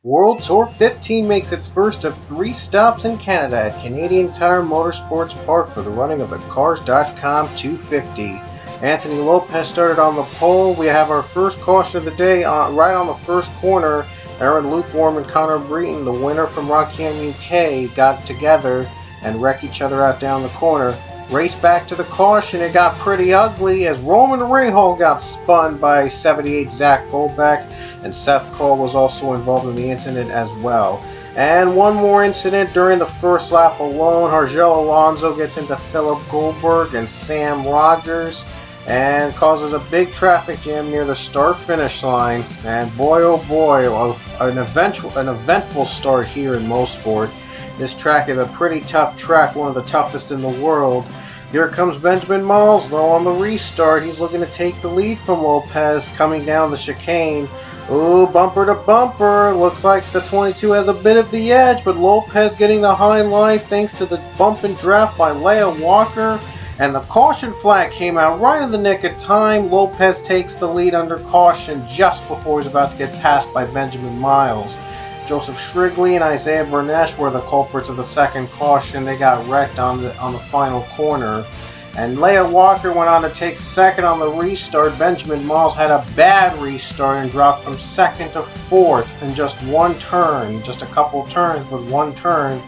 World Tour 15 makes its first of 3 stops in Canada at Canadian Tire Motorsports Park for the running of the Cars.com 250. Anthony Lopez started on the pole. We have our first caution of the day right on the first corner. Aaron Lukewarm and Connor Breton, the winner from Rockingham, UK, got together and wrecked each other out down the corner. Race back to the caution, it got pretty ugly as Roman Rahal got spun by 78 Zach Goldbeck, and Seth Cole was also involved in the incident as well. And one more incident during the first lap alone. Argel Alonso gets into Philip Goldberg and Sam Rogers and causes a big traffic jam near the start-finish line. And boy oh boy, an eventful start here in Mosport. This track is a pretty tough track, one of the toughest in the world. Here comes Benjamin Miles, though, on the restart. He's looking to take the lead from Lopez coming down the chicane. Ooh, bumper to bumper. Looks like the 22 has a bit of the edge, but Lopez getting the high line thanks to the bump and draft by Leah Walker. And the caution flag came out right in the nick of time. Lopez takes the lead under caution just before he's about to get passed by Benjamin Miles. Joseph Shrigley and Isaiah Bernesh were the culprits of the second caution. They got wrecked on the final corner. And Leah Walker went on to take second on the restart. Benjamin Miles had a bad restart and dropped from second to fourth in just one turn. Just a couple turns with one turn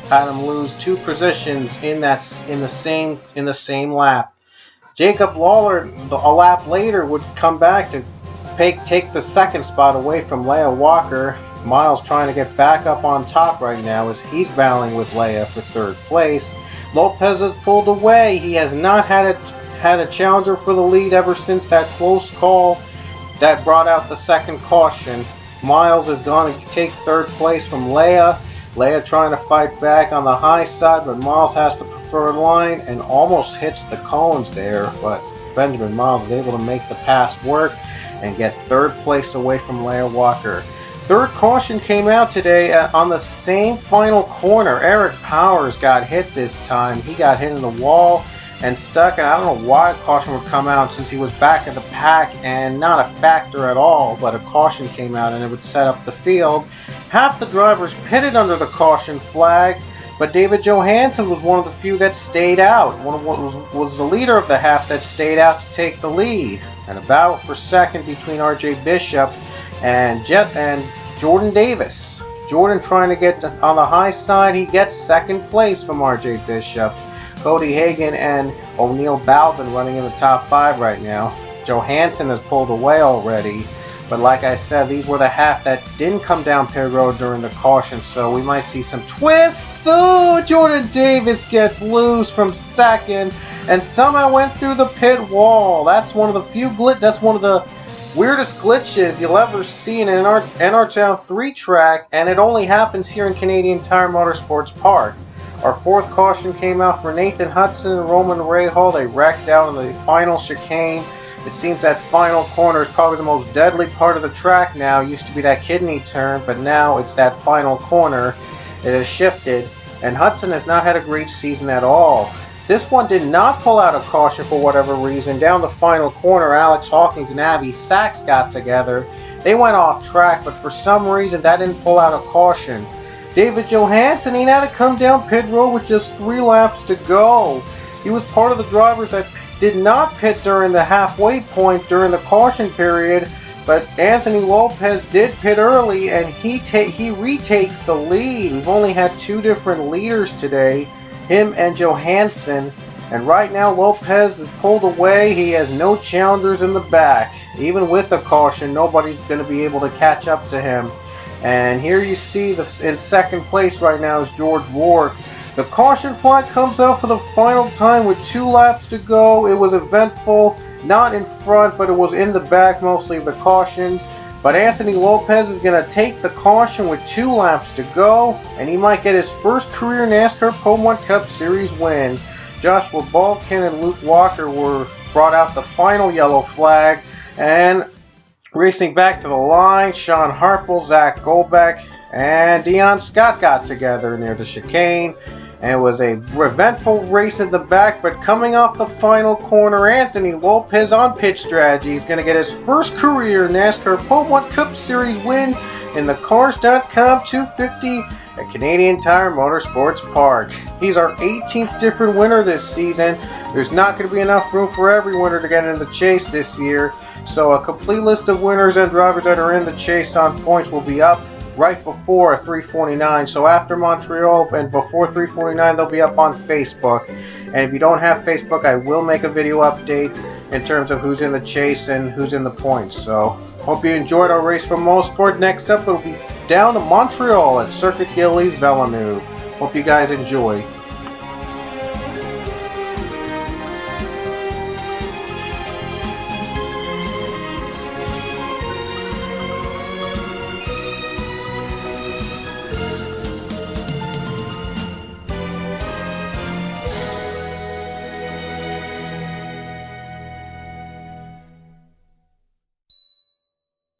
had him lose 2 positions in the same lap. Jacob Lawler, a lap later, would come back to take the second spot away from Leah Walker. Miles trying to get back up on top right now as he's battling with Leah for third place. Lopez has pulled away. He has not had a challenger for the lead ever since that close call that brought out the second caution. Miles is going to take third place from Leah. Leah trying to fight back on the high side, but Miles has the preferred line and almost hits the cones there. But Benjamin Miles is able to make the pass work and get third place away from Leah Walker. Third caution came out today on the same final corner. Eric Powers got hit this time. He got hit in the wall and stuck, and I don't know why a caution would come out since he was back in the pack and not a factor at all, but a caution came out and it would set up the field. Half the drivers pitted under the caution flag, but David Johansson was one of the few that stayed out. Was the leader of the half that stayed out to take the lead. And a battle for second between R.J. Bishop and Jordan Davis. Jordan trying to get on the high side. He gets second place from R.J. Bishop. Cody Hagan and O'Neal Balvin running in the top 5 right now. Johansson has pulled away already. But like I said, these were the half that didn't come down pit road during the caution, so we might see some twists. Oh, Jordan Davis gets loose from second and somehow went through the pit wall. That's one of the weirdest glitches you'll ever see in an NR 3 track, and it only happens here in Canadian Tire Motorsports Park. Our fourth caution came out for Nathan Hudson and Roman Rahal. They wrecked out in the final chicane. It seems that final corner is probably the most deadly part of the track now. It used to be that kidney turn, but now it's that final corner. It has shifted, and Hudson has not had a great season at all. This one did not pull out a caution for whatever reason. Down the final corner, Alex Hawkins and Abby Sachs got together. They went off track, but for some reason that didn't pull out a caution. David Johansson, he had to come down pit road with just 3 laps to go. He was part of the drivers that did not pit during the halfway point during the caution period, but Anthony Lopez did pit early and he retakes the lead. We've only had 2 different leaders today, him and Johansson, and right now Lopez is pulled away. He has no challengers in the back. Even with the caution, nobody's going to be able to catch up to him. And here you see in second place right now is George Rourke. The caution flag comes out for the final time with 2 laps to go. It was eventful, not in front, but it was in the back, mostly the cautions. But Anthony Lopez is going to take the caution with 2 laps to go, and he might get his first career NASCAR Pole Cup Series win. Joshua Balkin and Luke Walker brought out the final yellow flag, and racing back to the line, Sean Harpel, Zach Goldbeck, and Dion Scott got together near the chicane. And it was a eventful race in the back, but coming off the final corner, Anthony Lopez on pitch strategy is going to get his first career NASCAR Pole Cup Series win in the Cars.com 250 at Canadian Tire Motorsports Park. He's our 18th different winner this season. There's not going to be enough room for every winner to get in the chase this year, so a complete list of winners and drivers that are in the chase on points will be up right before 349. So after Montreal and before 349, they'll be up on Facebook. And if you don't have Facebook, I will make a video update in terms of who's in the chase and who's in the points. So hope you enjoyed our race from Mosport. Next up, it'll be down to Montreal at Circuit Gillies Villeneuve. Hope you guys enjoy.